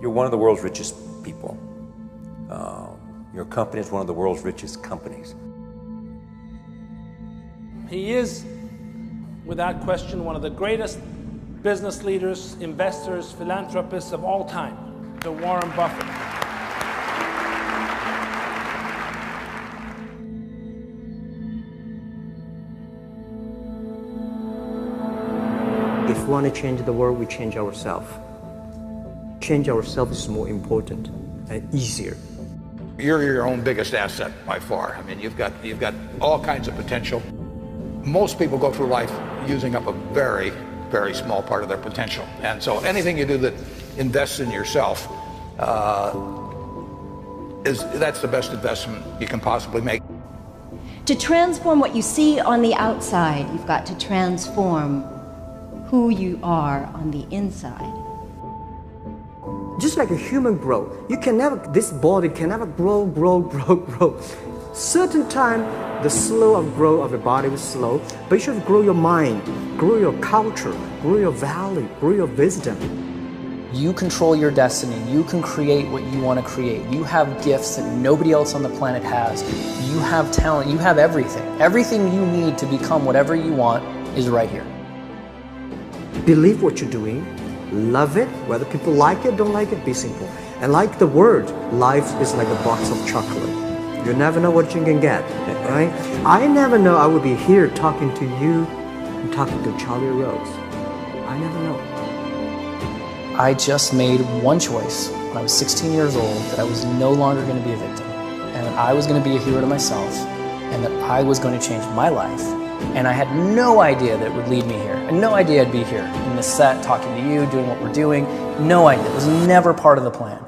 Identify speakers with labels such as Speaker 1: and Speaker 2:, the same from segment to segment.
Speaker 1: You're one of the world's richest people. Your company is one of the world's richest companies.
Speaker 2: He is, without question, one of the greatest business leaders, investors, philanthropists of all time, the Warren Buffett.
Speaker 3: If we want to change the world, we change ourselves. Change ourselves is more important and easier.
Speaker 4: You're your own biggest asset by far. I mean, you've got all kinds of potential. Most people go through life using up a very, very small part of their potential. And so anything you do that invests in yourself, that's the best investment you can possibly make.
Speaker 5: To transform what you see on the outside, you've got to transform who you are on the inside.
Speaker 3: Just like a human grow, this body can never grow. Certain time, the slow of growth of the body is slow, but you should grow your mind, grow your culture, grow your value, grow your wisdom.
Speaker 6: You control your destiny. You can create what you want to create. You have gifts that nobody else on the planet has. You have talent. You have everything. Everything you need to become whatever you want is right here.
Speaker 3: Believe what you're doing. Love it. Whether people like it, don't like it, be simple. And like the word, life is like a box of chocolate. You never know what you can get, right? I never know I would be here talking to you and talking to Charlie Rose. I never know.
Speaker 6: I just made one choice when I was 16 years old that I was no longer going to be a victim, and that I was going to be a hero to myself, and that I was going to change my life. And I had no idea that it would lead me here, and no idea I'd be here in this set, talking to you, doing what we're doing. No idea. It was never part of the plan.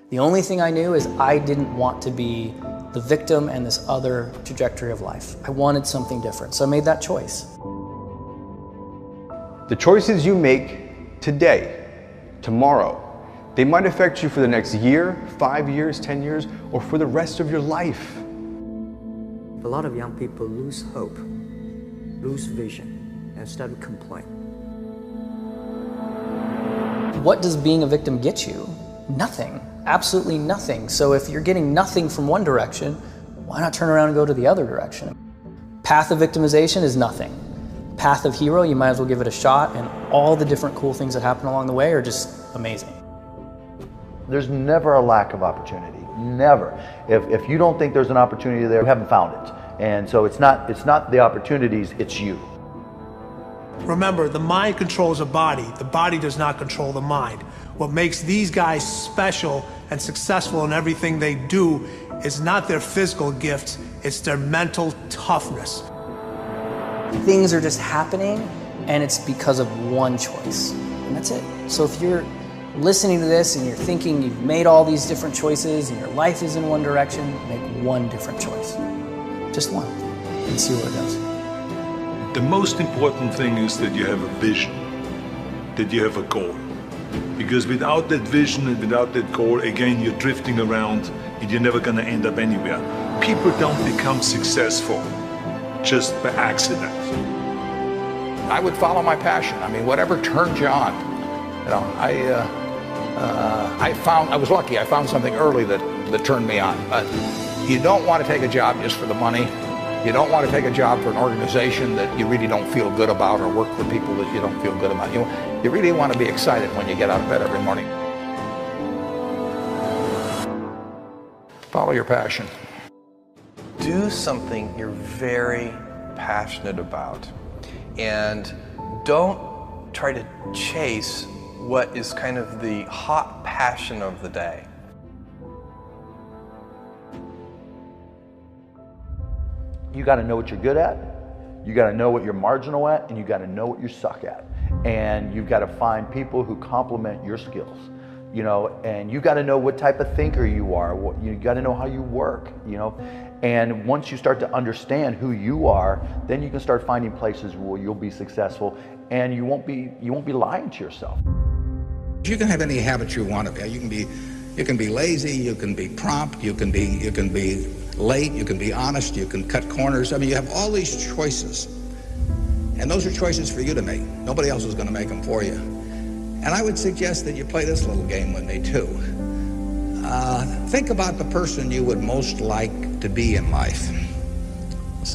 Speaker 6: The only thing I knew is I didn't want to be the victim and this other trajectory of life. I wanted something different, so I made that choice.
Speaker 7: The choices you make today, tomorrow, they might affect you for the next year, 5 years, 10 years, or for the rest of your life.
Speaker 3: A lot of young people lose hope, lose vision, and start to complain.
Speaker 6: What does being a victim get you? Nothing. Absolutely nothing. So if you're getting nothing from one direction, why not turn around and go to the other direction? Path of victimization is nothing. Path of hero, you might as well give it a shot, and all the different cool things that happen along the way are just amazing.
Speaker 8: There's never a lack of opportunity. Never. If you don't think there's an opportunity there, you haven't found it. And so it's not the opportunities, it's you.
Speaker 9: Remember, the mind controls the body does not control the mind. What makes these guys special and successful in everything they do is not their physical gifts, it's their mental toughness.
Speaker 6: Things are just happening, and it's because of one choice, and that's it. So if you're listening to this and you're thinking you've made all these different choices and your life is in one direction, make one different choice. Just one, and see where it goes.
Speaker 10: The most important thing is that you have a vision, that you have a goal. Because without that vision and without that goal, again, you're drifting around and you're never going to end up anywhere. People don't become successful just by accident.
Speaker 4: I would follow my passion. I mean, whatever turns you on. You know, I was lucky. I found something early that turned me on. You don't want to take a job just for the money. You don't want to take a job for an organization that you really don't feel good about, or work for people that you don't feel good about. You really want to be excited when you get out of bed every morning. Follow your passion.
Speaker 11: Do something you're very passionate about, and don't try to chase what is kind of the hot passion of the day.
Speaker 8: You got to know what you're good at, you got to know what you're marginal at, and you got to know what you suck at. And you've got to find people who complement your skills, you know, and you got to know what type of thinker you are, you got to know how you work, you know. And once you start to understand who you are, then you can start finding places where you'll be successful, and you won't be lying to yourself.
Speaker 12: You can have any habit you want to be. You can be lazy, you can be prompt, you can be late, you can be honest, you can cut corners. I mean, you have all these choices, and those are choices for you to make. Nobody else is going to make them for you. And I would suggest that you play this little game with me too. Think about the person you would most like to be in life.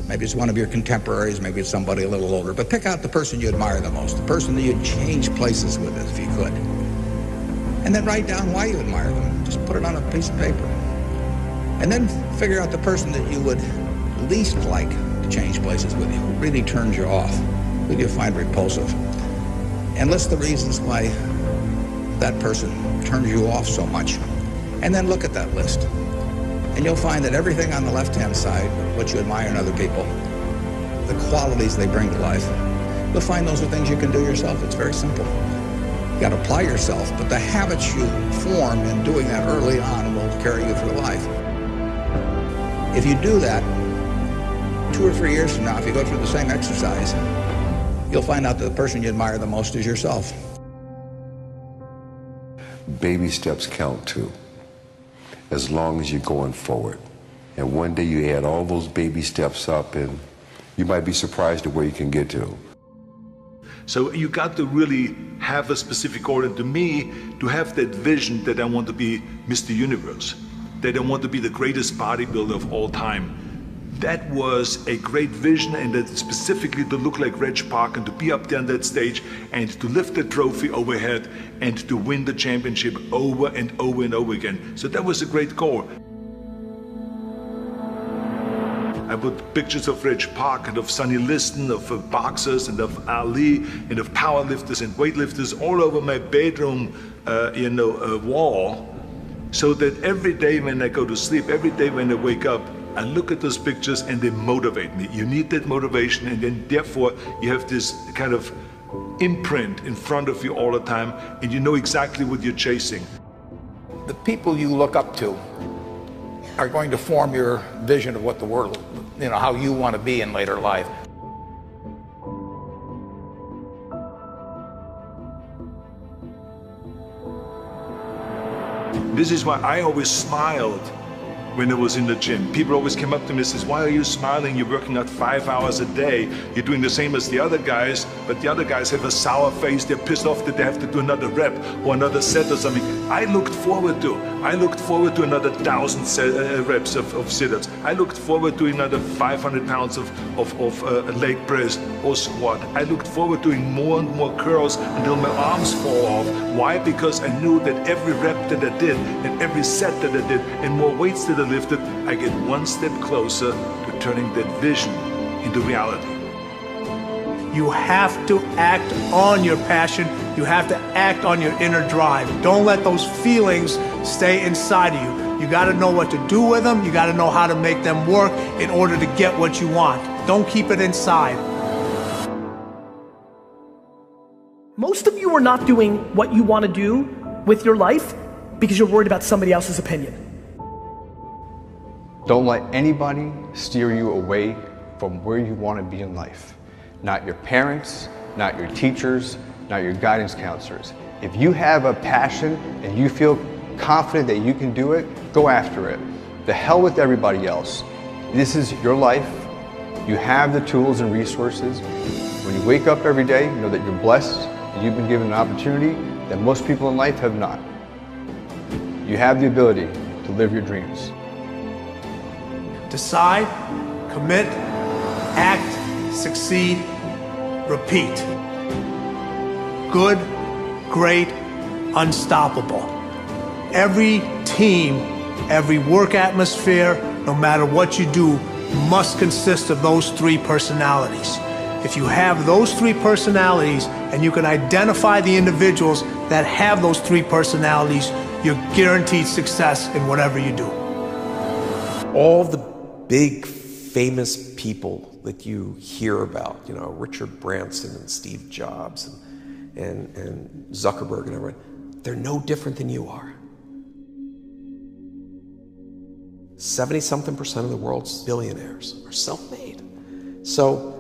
Speaker 12: Maybe it's one of your contemporaries, maybe it's somebody a little older, but pick out the person you admire the most, the person that you'd change places with if you could. And then write down why you admire them. Just put it on a piece of paper. And then figure out the person that you would least like to change places with you, who really turns you off, who you find repulsive. And list the reasons why that person turns you off so much. And then look at that list. And you'll find that everything on the left-hand side, what you admire in other people, the qualities they bring to life, you'll find those are things you can do yourself. It's very simple. You got to apply yourself, but the habits you form in doing that early on will carry you through life. If you do that, 2 or 3 years from now, if you go through the same exercise, you'll find out that the person you admire the most is yourself.
Speaker 13: Baby steps count too, as long as you're going forward. And one day you add all those baby steps up and you might be surprised at where you can get to.
Speaker 10: So you got to really have a specific goal. And to me, to have that vision that I want to be Mr. Universe, that I want to be the greatest bodybuilder of all time, that was a great vision, and that specifically to look like Reg Park and to be up there on that stage and to lift the trophy overhead and to win the championship over and over and over again. So that was a great goal. I put pictures of Reg Park and of Sonny Liston, of boxers and of Ali and of powerlifters and weightlifters all over my bedroom wall, so that every day when I go to sleep, every day when I wake up, I look at those pictures and they motivate me. You need that motivation, and then therefore you have this kind of imprint in front of you all the time, and you know exactly what you're chasing.
Speaker 4: The people you look up to are going to form your vision of what the world, how you want to be in later life.
Speaker 10: This is why I always smiled when I was in the gym. People always came up to me and says, "Why are you smiling? You're working out 5 hours a day. You're doing the same as the other guys, but the other guys have a sour face. They're pissed off that they have to do another rep or another set or something." I looked forward to another 1,000 reps of sit-ups. I looked forward to another 500 pounds of leg press or squat. I looked forward to doing more and more curls until my arms fall off. Why? Because I knew that every rep that I did and every set that I did and more weights that I lifted, I get one step closer to turning that vision into reality.
Speaker 9: You have to act on your passion. You have to act on your inner drive. Don't let those feelings stay inside of you. You got to know what to do with them. You got to know how to make them work in order to get what you want. Don't keep it inside.
Speaker 14: Most of you are not doing what you want to do with your life because you're worried about somebody else's opinion.
Speaker 7: Don't let anybody steer you away from where you want to be in life. Not your parents, not your teachers, not your guidance counselors. If you have a passion and you feel confident that you can do it, go after it. The hell with everybody else. This is your life. You have the tools and resources. When you wake up every day, know that you're blessed and you've been given an opportunity that most people in life have not. You have the ability to live your dreams.
Speaker 9: Decide, commit, act, succeed, repeat. Good, great, unstoppable. Every team, every work atmosphere, no matter what you do, must consist of those 3 personalities. If you have those 3 personalities and you can identify the individuals that have those 3 personalities, you're guaranteed success in whatever you do.
Speaker 15: All the big famous people that you hear about, Richard Branson and Steve Jobs and Zuckerberg and everyone, they're no different than you are. 70-something% of the world's billionaires are self-made. So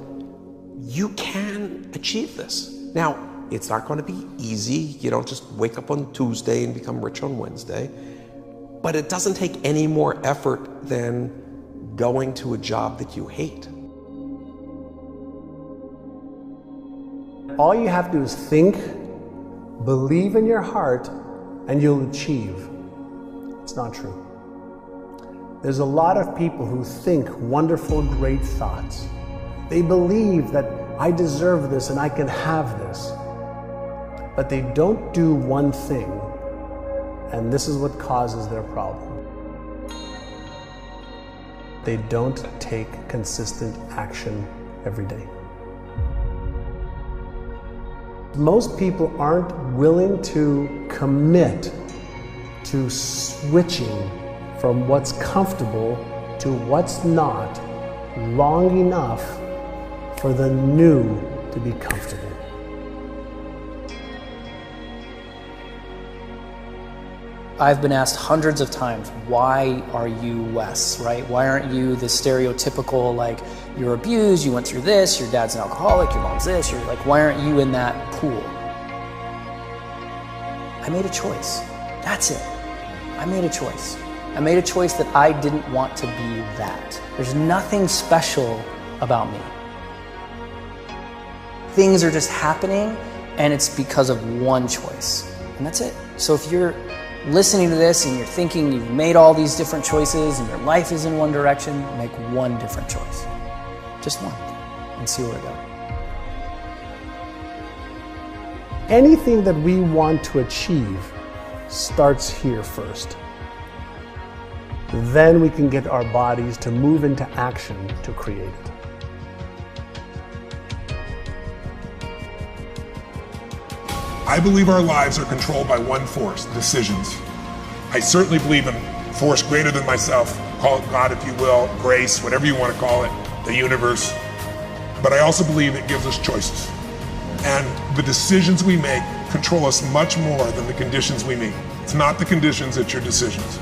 Speaker 15: you can achieve this. Now, it's not going to be easy. You don't just wake up on Tuesday and become rich on Wednesday. But it doesn't take any more effort than going to a job that you hate.
Speaker 16: All you have to do is think
Speaker 9: believe in your heart and you'll achieve. It's not true. There's a lot of people who think wonderful, great thoughts. They believe that I deserve this and I can have this. But they don't do one thing, and this is what causes their problem. They don't take consistent action every day. Most people aren't willing to commit to switching from what's comfortable to what's not long enough for the new to be comfortable.
Speaker 6: I've been asked hundreds of times, why are you Wes, right? Why aren't you the stereotypical, like, you're abused, you went through this, your dad's an alcoholic, your mom's this, you're like, why aren't you in that pool? I made a choice. That's it. I made a choice. I made a choice that I didn't want to be that. There's nothing special about me. Things are just happening, and it's because of one choice. And that's it. So if you're listening to this and you're thinking you've made all these different choices and your life is in one direction, make one different choice. Just one. And see where it goes.
Speaker 9: Anything that we want to achieve starts here first. Then we can get our bodies to move into action to create it.
Speaker 16: I believe our lives are controlled by one force, decisions. I certainly believe in a force greater than myself, call it God if you will, grace, whatever you want to call it, the universe. But I also believe it gives us choices. And the decisions we make control us much more than the conditions we meet. It's not the conditions, it's your decisions.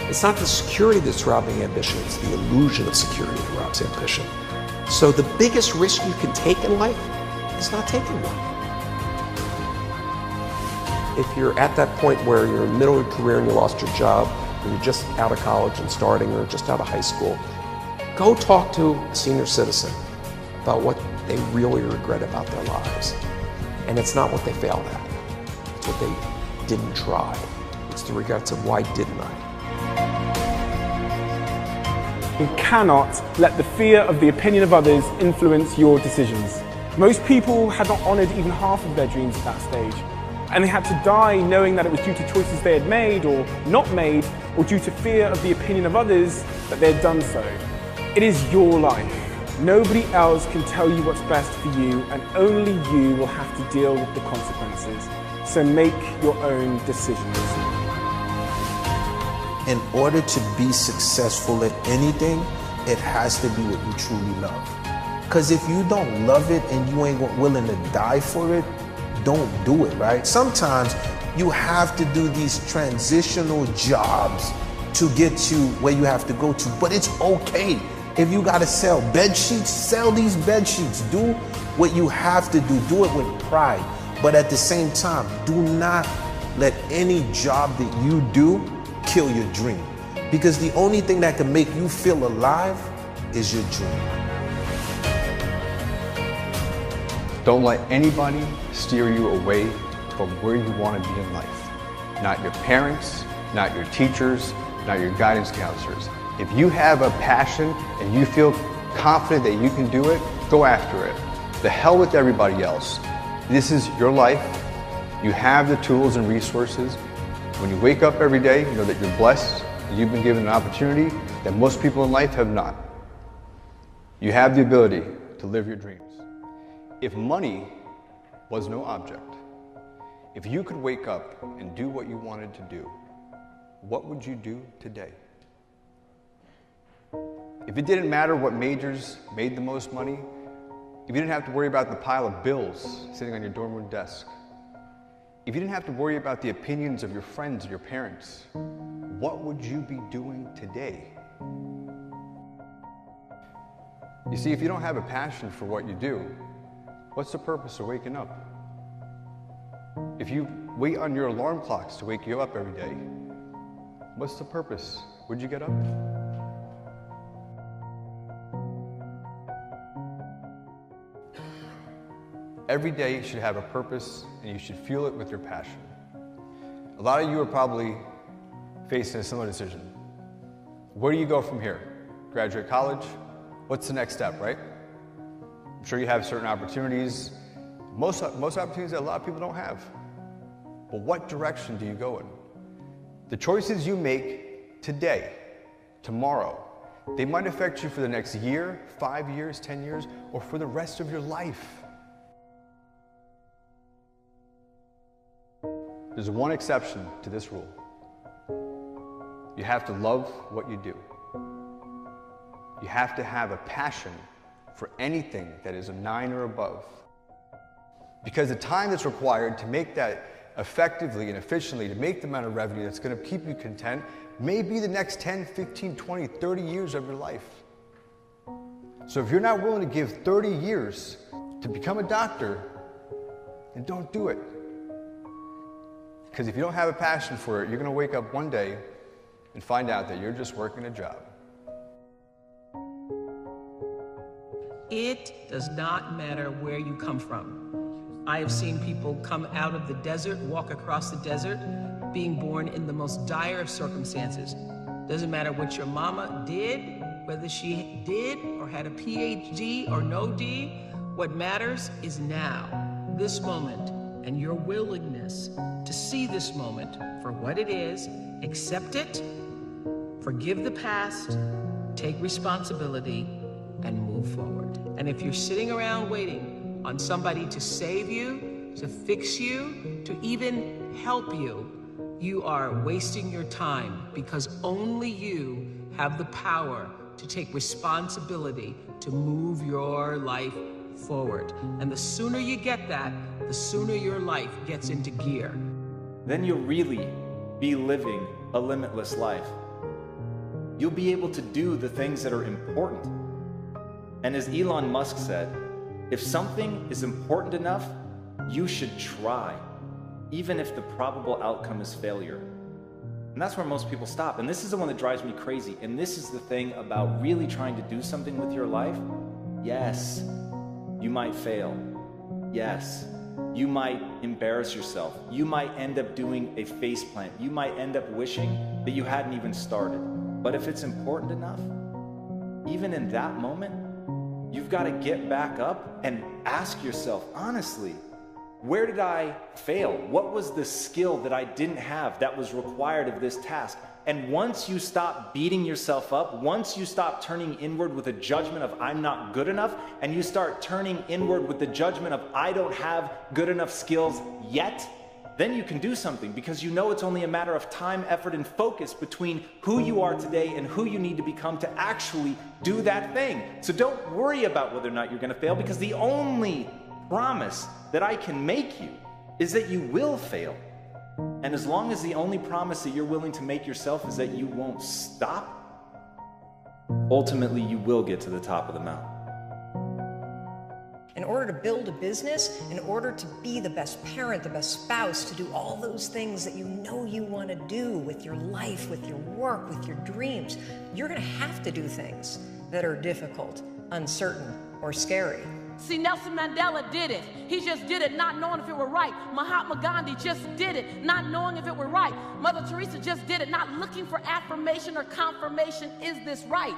Speaker 15: It's not the security that's robbing ambition, it's the illusion of security that robs ambition. So the biggest risk you can take in life is not taking one. If you're at that point where you're in the middle of your career and you lost your job, or you're just out of college and starting, or just out of high school, go talk to a senior citizen about what they really regret about their lives. And it's not what they failed at, it's what they didn't try. It's the regrets of why didn't I?
Speaker 17: You cannot let the fear of the opinion of others influence your decisions. Most people had not honored even half of their dreams at that stage, and they had to die knowing that it was due to choices they had made or not made, or due to fear of the opinion of others that they had done so. It is your life. Nobody else can tell you what's best for you, and only you will have to deal with the consequences. So make your own decisions.
Speaker 18: In order to be successful at anything, it has to be what you truly love. Because if you don't love it and you ain't willing to die for it, don't do it, right? Sometimes you have to do these transitional jobs to get you where you have to go to, but it's okay. If you gotta sell bed sheets, sell these bed sheets. Do what you have to do. Do it with pride. But at the same time, do not let any job that you do kill your dream. Because the only thing that can make you feel alive is your dream.
Speaker 7: Don't let anybody steer you away from where you want to be in life. Not your parents, not your teachers, not your guidance counselors. If you have a passion and you feel confident that you can do it, go after it. The hell with everybody else. This is your life. You have the tools and resources. When you wake up every day, you know that you're blessed, and you've been given an opportunity that most people in life have not. You have the ability to live your dreams. If money was no object, if you could wake up and do what you wanted to do, what would you do today? If it didn't matter what majors made the most money, if you didn't have to worry about the pile of bills sitting on your dorm room desk, if you didn't have to worry about the opinions of your friends or your parents, what would you be doing today? You see, if you don't have a passion for what you do, what's the purpose of waking up? If you wait on your alarm clocks to wake you up every day, what's the purpose? Would you get up? Every day should have a purpose, and you should fuel it with your passion. A lot of you are probably facing a similar decision. Where do you go from here? Graduate college? What's the next step, right? I'm sure you have certain opportunities, most opportunities that a lot of people don't have. But what direction do you go in? The choices you make today, tomorrow, they might affect you for the next year, 5 years, 10 years, or for the rest of your life. There's one exception to this rule. You have to love what you do. You have to have a passion for anything that is a 9 or above. Because the time that's required to make that effectively and efficiently, to make the amount of revenue that's going to keep you content, may be the next 10, 15, 20, 30 years of your life. So if you're not willing to give 30 years to become a doctor, then don't do it. Because if you don't have a passion for it, you're going to wake up one day and find out that you're just working a job.
Speaker 19: It does not matter where you come from. I have seen people come out of the desert, walk across the desert, being born in the most dire of circumstances. Doesn't matter what your mama did, whether she did or had a PhD or no D. What matters is now, this moment, and your willingness to see this moment for what it is, accept it, forgive the past, take responsibility, and move forward. And if you're sitting around waiting on somebody to save you, to fix you, to even help you, you are wasting your time, because only you have the power to take responsibility to move your life forward. And the sooner you get that, the sooner your life gets into gear.
Speaker 20: Then you'll really be living a limitless life. You'll be able to do the things that are important. And as Elon Musk said, if something is important enough, you should try, even if the probable outcome is failure. And that's where most people stop. And this is the one that drives me crazy. And this is the thing about really trying to do something with your life. Yes, you might fail. Yes, you might embarrass yourself. You might end up doing a faceplant. You might end up wishing that you hadn't even started. But if it's important enough, even in that moment, you've got to get back up and ask yourself, honestly, where did I fail? What was the skill that I didn't have that was required of this task? And once you stop beating yourself up, once you stop turning inward with a judgment of I'm not good enough, and you start turning inward with the judgment of I don't have good enough skills yet, then you can do something, because you know it's only a matter of time, effort, and focus between who you are today and who you need to become to actually do that thing. So don't worry about whether or not you're going to fail, because the only promise that I can make you is that you will fail. And as long as the only promise that you're willing to make yourself is that you won't stop, ultimately you will get to the top of the mountain.
Speaker 21: In order to build a business, in order to be the best parent, the best spouse, to do all those things that you know you want to do with your life, with your work, with your dreams, you're going to have to do things that are difficult, uncertain, or scary.
Speaker 22: See, Nelson Mandela did it. He just did it not knowing if it were right. Mahatma Gandhi just did it not knowing if it were right. Mother Teresa just did it not looking for affirmation or confirmation. Is this right?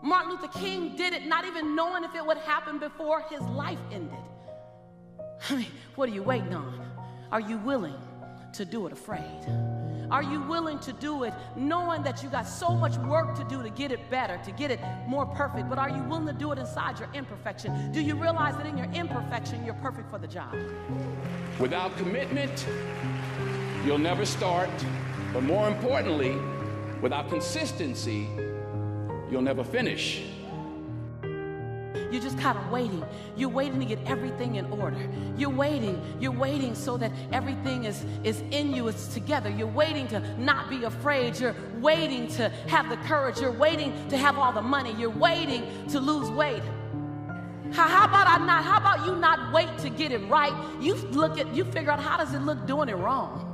Speaker 22: Martin Luther King did it not even knowing if it would happen before his life ended. I mean, what are you waiting on? Are you willing to do it afraid? Are you willing to do it knowing that you got so much work to do to get it better, to get it more perfect? But are you willing to do it inside your imperfection? Do you realize that in your imperfection, you're perfect for the job?
Speaker 23: Without commitment, you'll never start. But more importantly, without consistency, you'll never finish.
Speaker 22: You're just kind of waiting. You're waiting to get everything in order. You're waiting so that everything is in you, it's together. You're waiting to not be afraid. You're waiting to have the courage. You're waiting to have all the money. You're waiting to lose weight. How about you not wait to get it right? You figure out how does it look doing it wrong.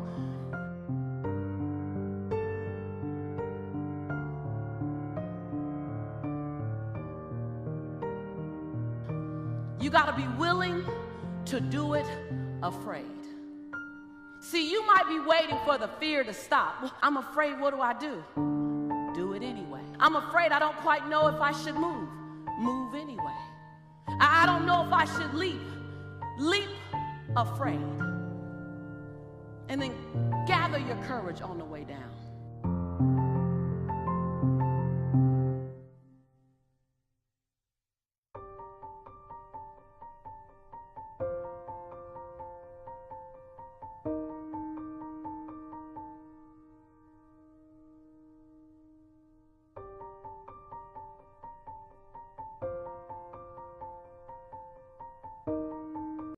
Speaker 22: You got to be willing to do it afraid. See, you might be waiting for the fear to stop. Well, I'm afraid, what do? Do it anyway. I'm afraid I don't quite know if I should move. Move anyway. I don't know if I should leap. Leap afraid. And then gather your courage on the way down.